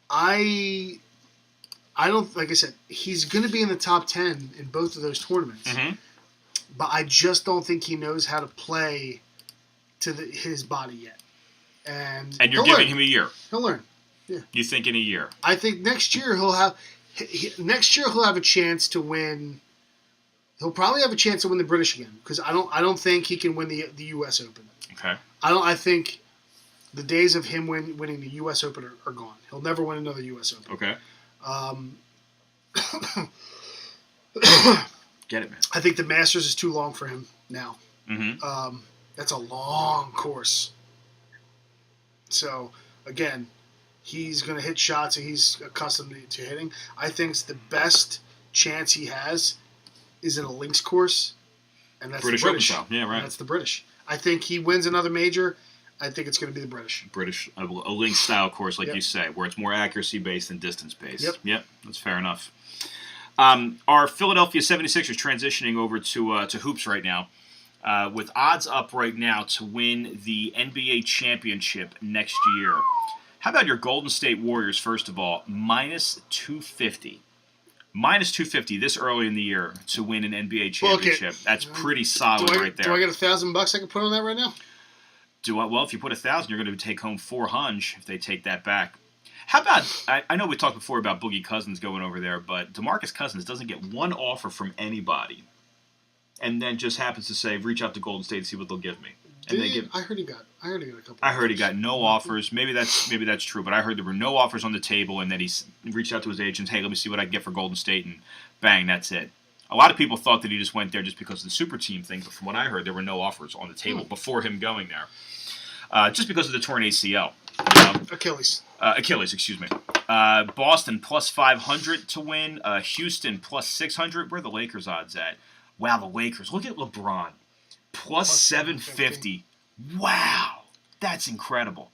I don't, like I said, he's going to be in the top 10 in both of those tournaments. But I just don't think he knows how to play to his body yet. And you're giving him a year. He'll learn. Yeah. You think in a year? I think next year he'll have a chance to win. He'll probably have a chance to win the British again because I don't think he can win the U.S. Open. Okay. I think the days of him winning the U.S. Open are gone. He'll never win another U.S. Open. Okay. Get it, man. I think the Masters is too long for him now. That's a long course. So, again, he's going to hit shots that he's accustomed to hitting. I think the best chance he has is in a links course, and that's British the British. Open style. Yeah, right. And that's the British. I think he wins another major. I think it's going to be the British. A links style course, like you say, where it's more accuracy-based than distance-based. Yep, that's fair enough. Our Philadelphia 76ers transitioning over to hoops right now. With odds up right now to win the NBA championship next year. How about your Golden State Warriors, first of all? Minus 250. Minus 250 this early in the year to win an NBA championship. That's pretty solid right there. Do I get $1,000 I can put on that right now? Well, if you put 1,000, you're going to take home 400 if they take that back. How about, I know we talked before about Boogie Cousins going over there, but DeMarcus Cousins doesn't get one offer from anybody. And then just happens to say, reach out to Golden State and see what they'll give me. And I heard he got a couple. I heard he got no offers. Maybe that's true, but I heard there were no offers on the table, and that he reached out to his agents. Hey, let me see what I can get for Golden State, and bang, that's it. A lot of people thought that he just went there just because of the super team thing, but from what I heard, there were no offers on the table before him going there, just because of the torn ACL. Achilles, excuse me. Boston plus 500 to win. Houston plus 600. Where are the Lakers odds at? Wow, the Lakers. Look at LeBron. Plus 750. Wow. That's incredible.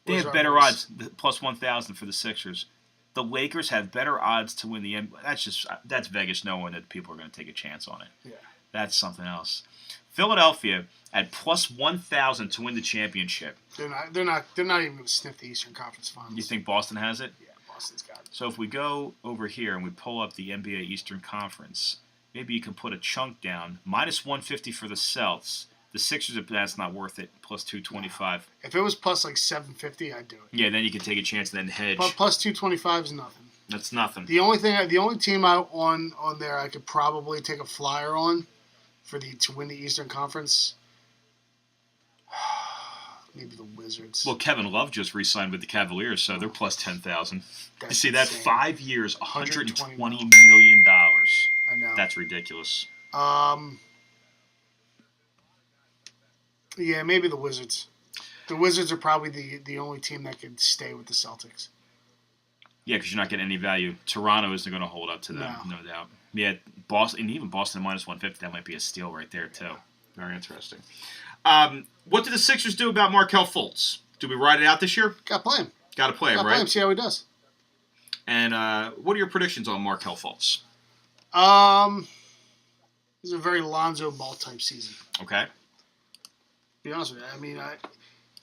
They have better odds. Plus 1,000 for the Sixers. The Lakers have better odds to win the NBA. That's Vegas knowing that people are going to take a chance on it. Yeah. That's something else. Philadelphia at plus 1,000 to win the championship. They're not even going to sniff the Eastern Conference Finals. You think Boston has it? Yeah, Boston's got it. So if we go over here and we pull up the NBA Eastern Conference, maybe you can put a chunk down. Minus 150 for the Celtics. The Sixers, that's not worth it. Plus 225. If it was plus like 750, I'd do it. Yeah, then you can take a chance and then hedge. But plus 225 is nothing. That's nothing. The only team on there I could probably take a flyer on to win the Eastern Conference. Maybe the Wizards. Well, Kevin Love just re-signed with the Cavaliers, so they're plus 10,000. You see insane. that? 5 years, $120 million. I know. That's ridiculous. Yeah, maybe the Wizards. The Wizards are probably the only team that could stay with the Celtics. Yeah, because you're not getting any value. Toronto isn't going to hold up to them, no doubt. Yeah, Boston, and even Boston minus 150, that might be a steal right there, too. Very interesting. What did the Sixers do about Markelle Fultz? Do we ride it out this year? Got to play him. Got to play him, right? Play him, see how he does. And what are your predictions on Markelle Fultz? It's a very Lonzo Ball type season. Okay. To be honest with you, I mean,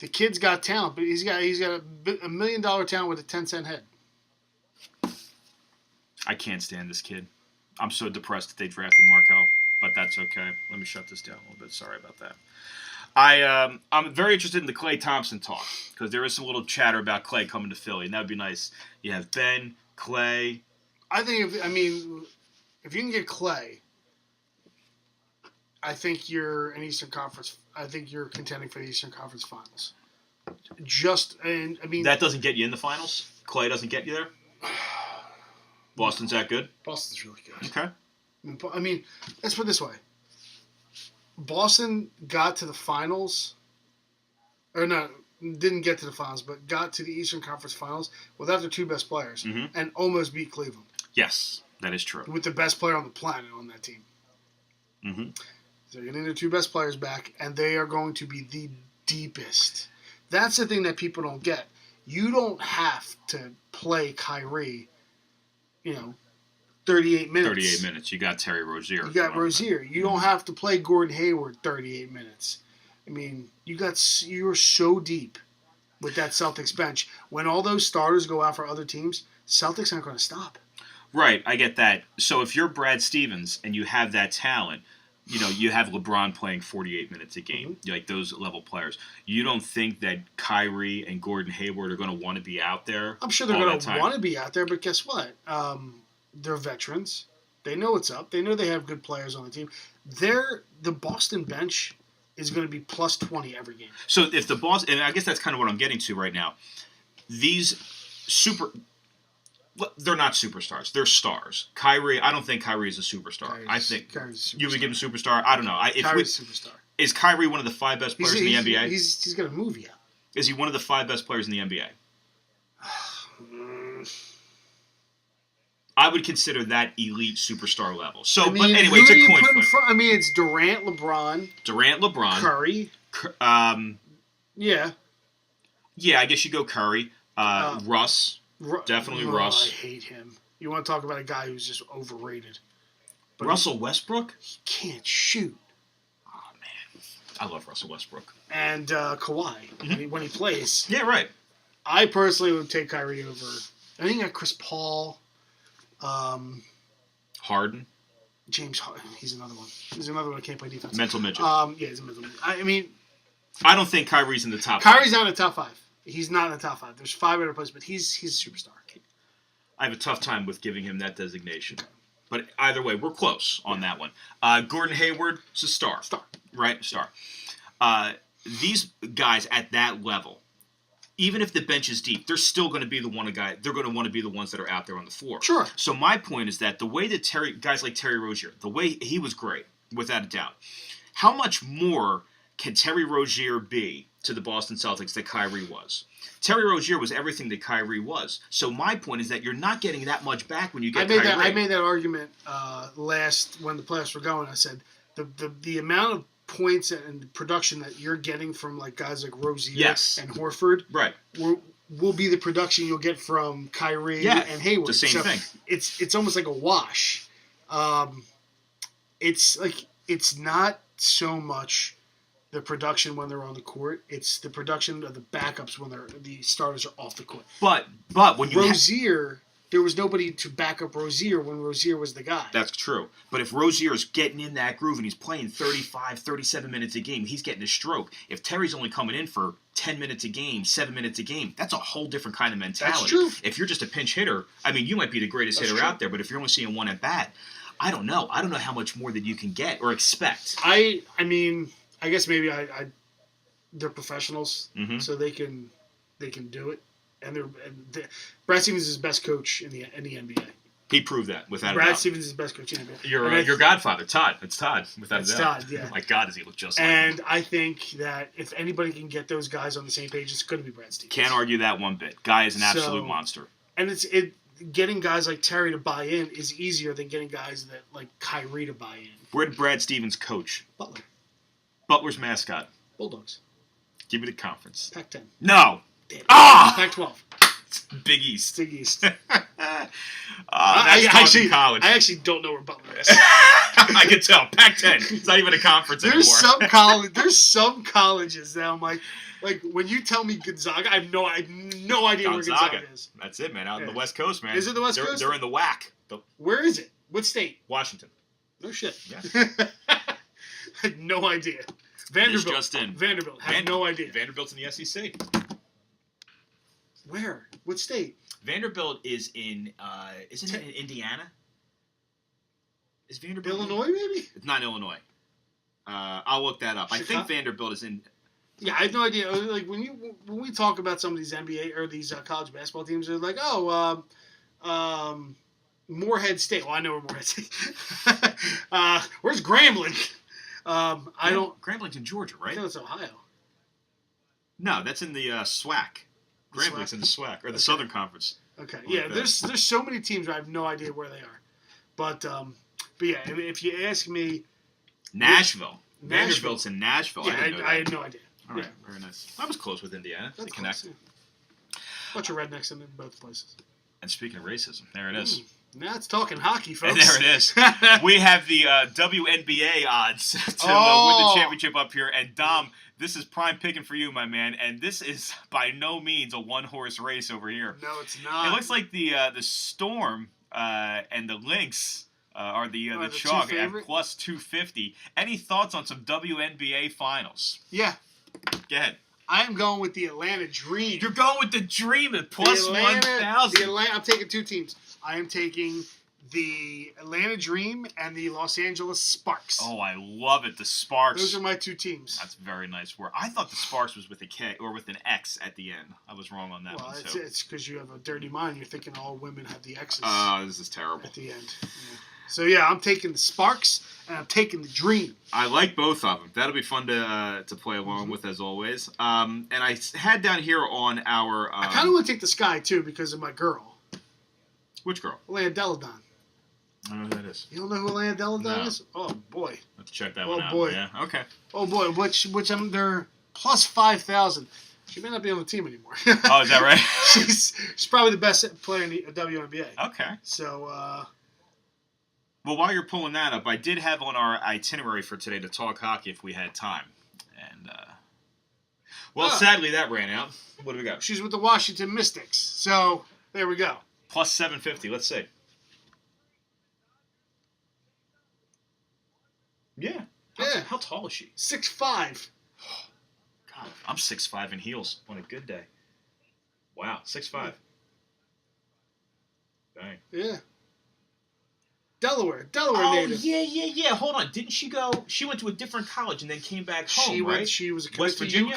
the kid's got talent, but he's got $1 million talent with a 10-cent head. I can't stand this kid. I'm so depressed that they drafted Markelle, but that's okay. Let me shut this down a little bit. Sorry about that. I'm very interested in the Klay Thompson talk because there is some little chatter about Klay coming to Philly, and that would be nice. You have Ben, Klay. I think if you can get Klay, I think you're an Eastern Conference. I think you're contending for the Eastern Conference Finals. That doesn't get you in the finals. Klay doesn't get you there. Boston's that good? Boston's really good. Okay. I mean, let's put it this way. Boston got to the finals, or no, didn't get to the finals, but got to the Eastern Conference Finals without their two best players and almost beat Cleveland. Yes, that is true. With the best player on the planet on that team. Mm-hmm. They're getting their two best players back, and they are going to be the deepest. That's the thing that people don't get. You don't have to play Kyrie, 38 minutes. 38 minutes. You got Terry Rozier. You got Rozier. You don't have to play Gordon Hayward 38 minutes. I mean, you're so deep with that Celtics bench. When all those starters go out for other teams, Celtics aren't going to stop. Right, I get that. So if you're Brad Stevens and you have that talent, you have LeBron playing 48 minutes a game, like those level players. You don't think that Kyrie and Gordon Hayward are going to want to be out there? I'm sure they're going to want to be out there, but guess what? They're veterans. They know what's up. They know they have good players on the team. The Boston bench is going to be plus 20 every game. So if the Boston, and I guess that's kind of what I'm getting to right now, these they're not superstars. They're stars. Kyrie, I don't think Kyrie is a superstar. I think Kyrie's a superstar. You would give him a superstar. I don't know. Kyrie's a superstar. Is Kyrie one of the 5 best players in the NBA? He's got a movie out. Is he one of the 5 best players in the NBA? I would consider that elite superstar level. So, but anyway, it's a coin flip. It's Durant, LeBron. Curry. Yeah. Yeah, I guess you go Curry. Russ. Definitely Russ. I hate him. You want to talk about a guy who's just overrated. But Russell Westbrook? He can't shoot. Oh, man. I love Russell Westbrook. And Kawhi, when he plays. Yeah, right. I personally would take Kyrie over. I think you got Chris Paul. Harden. James Harden. He's another one. He's another one that can't play defense. Mental midget. Yeah, he's a mental midget. I don't think Kyrie's in the top 5. Kyrie's not in the top 5. He's not in the top 5. There's 5 other players, but he's a superstar. I have a tough time with giving him that designation. But either way, we're close on that one. Gordon Hayward is a star. Right? Star. These guys at that level, even if the bench is deep, they're still going to be they're going to want to be the ones that are out there on the floor. Sure. So my point is that the way that guys like Terry Rozier, the way he was great, without a doubt. How much more can Terry Rozier be to the Boston Celtics that Kyrie was? Terry Rozier was everything that Kyrie was. So my point is that you're not getting that much back when you get Kyrie. I made that argument when the playoffs were going. I said the amount of points and production that you're getting from like guys like Rozier and Horford will be the production you'll get from Kyrie and Hayward. The same thing. It's almost like a wash. It's not so much the production when they're on the court. It's the production of the backups when the starters are off the court. But when you Rozier there was nobody to back up Rozier when Rozier was the guy. That's true. But if Rozier's getting in that groove and he's playing 35, 37 minutes a game, he's getting a stroke. If Terry's only coming in for 10 minutes a game, 7 minutes a game, that's a whole different kind of mentality. That's true. If you're just a pinch hitter, I mean, you might be the greatest hitter out there, but if you're only seeing one at bat, I don't know. I don't know how much more that you can get or expect. I mean, I guess maybe they're professionals, so they can do it. And Brad Stevens is his best coach in the NBA. He proved that without a doubt. Brad Stevens is his best coach in the Your NBA. your godfather, Todd. It's Todd, without a doubt. Todd, yeah. Oh my God, does he look just like And him. I think that if anybody can get those guys on the same page, it's going to be Brad Stevens. Can't argue that one bit. Guy is an absolute monster. And getting guys like Terry to buy in is easier than getting guys like Kyrie to buy in. Where did Brad Stevens coach? Butler. Butler's mascot. Bulldogs. Give me the conference. Pac-10. No. Damn. Ah! Pac-12. Big East. Big East. That's talking college. I actually don't know where Butler is. I can tell. Pac-10. It's not even a conference anymore. There's some colleges that I'm like when you tell me Gonzaga, I have no idea where Gonzaga is. That's it, man. Out in the West Coast, man. Is it the West Coast? They're in the WAC. Where is it? What state? Washington. No shit. Yeah. I had no idea. Vanderbilt. Just in. Vanderbilt. Had no idea. Vanderbilt's in the SEC. Where? What state? Vanderbilt is in, isn't it in Indiana? Is Vanderbilt Illinois, maybe? It's not Illinois. I'll look that up. Chicago? I think Vanderbilt is in. Yeah, I have no idea. Like when we talk about some of these NBA or these college basketball teams, they're like, Morehead State. Well, I know where Morehead State. Where's Grambling? I don't. Grambling's in Georgia, right? I know it's Ohio. No, that's in the SWAC. Grambling's in the SWAC or the Southern Conference. Okay, yeah. There's so many teams where I have no idea where they are, but yeah, if you ask me, Nashville. Vanderbilt's in Nashville. Yeah, I had no idea. All right, very nice. I was close with Indiana. They connect. Close, yeah. Bunch of rednecks in both places. And speaking of racism, there it is. Now it's talking hockey, folks. And there it is. We have the WNBA odds to win the championship up here. And Dom, this is prime picking for you, my man. And this is by no means a one-horse race over here. No, it's not. It looks like the Storm and the Lynx are the chalk at plus 250. Any thoughts on some WNBA finals? Yeah. Go ahead. I am going with the Atlanta Dream. You're going with the Dream at plus 1,000. I'm taking two teams. I am taking the Atlanta Dream and the Los Angeles Sparks. Oh, I love it. The Sparks. Those are my two teams. That's very nice work. I thought the Sparks was with a K or with an X at the end. I was wrong on that one. Well, it's because you have a dirty mind. You're thinking all women have the X's. This is terrible. At the end. Yeah. So, yeah, I'm taking the Sparks, and I'm taking the Dream. I like both of them. That'll be fun to play along with, as always. And I had down here on our... I kind of want to take the Sky, too, because of my girl. Which girl? Alea Deladon. I don't know who that is. You don't know who Alea Deladon is? Oh, boy. Let's check that one out. Oh, boy. Yeah, okay. Oh, boy. Which they're plus 5,000. She may not be on the team anymore. Oh, is that right? she's probably the best player in the WNBA. Okay. So, well, while you're pulling that up, I did have on our itinerary for today to talk hockey if we had time. And, sadly, that ran out. What do we got? She's with the Washington Mystics. So, there we go. Plus 750. Let's see. Yeah. How tall is she? 6'5". God, I'm 6'5" in heels on a good day. Wow, 6'5". Dang. Yeah. Delaware native. Yeah. Hold on. Didn't she go? She went to a different college and then came back home, right? She was a West Virginia?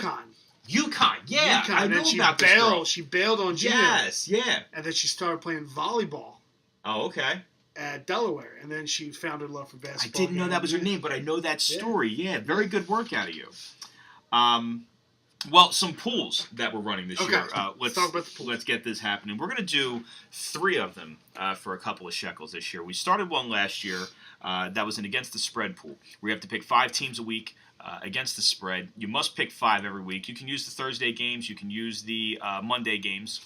UConn. Yeah. I know about this girl. She bailed on Gino. Yes, yeah. And then she started playing volleyball. Oh, okay. At Delaware, and then she found her love for basketball. I didn't know that was her name, but I know that story. Yeah, very good work out of you. Well, some pools that we're running this year. Let's talk about the pools. Let's get this happening. We're going to do 3 of them for a couple of shekels this year. We started one last year that was an against the spread pool. We have to pick 5 teams a week against the spread. You must pick 5 every week. You can use the Thursday games. You can use the Monday games.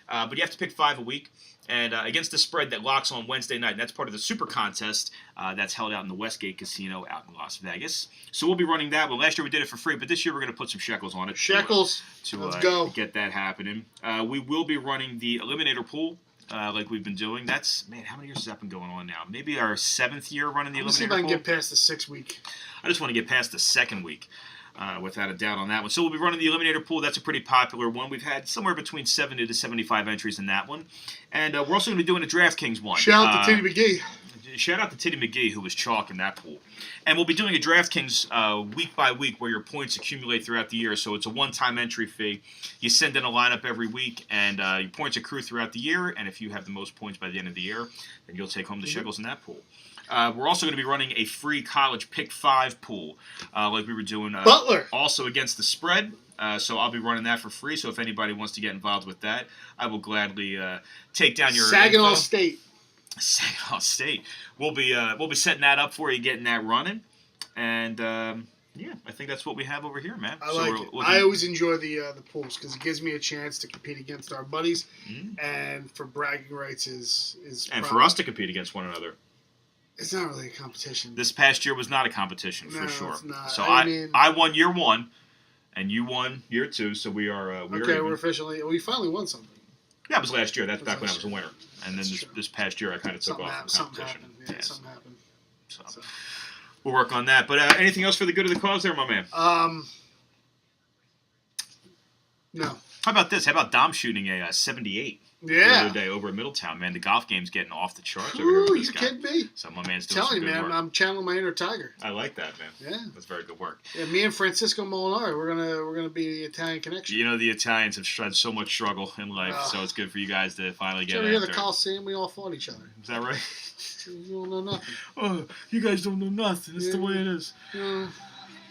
But you have to pick 5 a week. And against the spread that locks on Wednesday night. And that's part of the Super Contest that's held out in the Westgate Casino out in Las Vegas. So we'll be running that. Well, last year we did it for free, but this year we're going to put some shekels on it. Shekels. To Let's go. Get that happening. We will be running the Eliminator pool like we've been doing. That's, man, how many years has that been going on now? Maybe our 7th year running the Let's see if Eliminator I can pool. get past the 6 week. I just want to get past the 2nd week, without a doubt on that one. So we'll be running the Eliminator pool. That's a pretty popular one. We've had somewhere between 70 to 75 entries in that one. And we're also going to be doing a DraftKings one. Shout out to Titty McGee. Shout out to Titty McGee, who was chalk in that pool. And we'll be doing a DraftKings week by week where your points accumulate throughout the year. So it's a one-time entry fee. You send in a lineup every week, and your points accrue throughout the year. And if you have the most points by the end of the year, then you'll take home the shekels in that pool. We're also going to be running a free college pick 5 pool, like we were doing. Butler. Also against the spread. So I'll be running that for free. So if anybody wants to get involved with that, I will gladly take down your Saginaw info. State. Saginaw State. We'll be setting that up for you, getting that running, and yeah, I think that's what we have over here, man. I like it. I always enjoy the pools because it gives me a chance to compete against our buddies, and for bragging rights is and for us to compete against one another. It's not really a competition. This past year was not a competition for No, sure. it's not. So I I won year 1, and you won year 2. So we are okay. We're officially we finally won something. That was last year. That's back when I was a winner. And then this past year, I kind of took off from Something competition. happened. Yeah, something happened. So we'll work on that. But anything else for the good of the cause there, my man? No. How about this? How about Dom shooting a 78 the other day over at Middletown? Man, the golf game's getting off the charts over here with this you guy. kidding me? So my man's doing Telling some you, good man, work. I'm channeling my inner tiger. I like that, man. Yeah. That's very good work. Yeah, me and Francisco Molinari, we're gonna be the Italian connection. You know, the Italians have had so much struggle in life, so it's good for you guys to finally get Over here, after the it. Coliseum, we all fought each other. Is that right? You don't know nothing. Oh, you guys don't know nothing. That's the way it is. Yeah.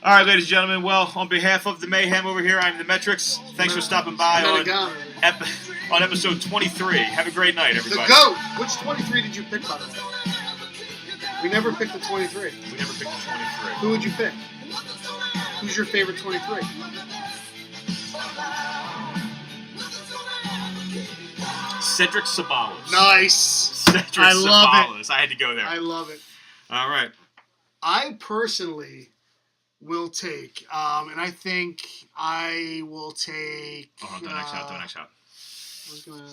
All right, ladies and gentlemen. Well, on behalf of the Mayhem over here, I'm the Metrics. Thanks for stopping by on episode 23. Have a great night, everybody. The GOAT! Which 23 did you pick, by the way? We never picked the 23. We never picked the 23. Who would you pick? Who's your favorite 23? Cedric Sabalos. Nice. Cedric I love Sabalos. it. I had to go there. I love it. All right. I personally will take, and I think I will take. Oh, do next shot. Do next shot. I was gonna.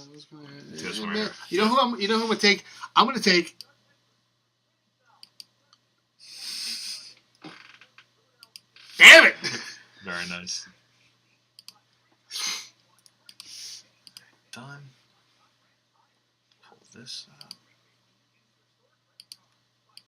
This one right here. You know who I'm gonna take? I'm gonna take. Damn it! Very nice. Done. Pull this out.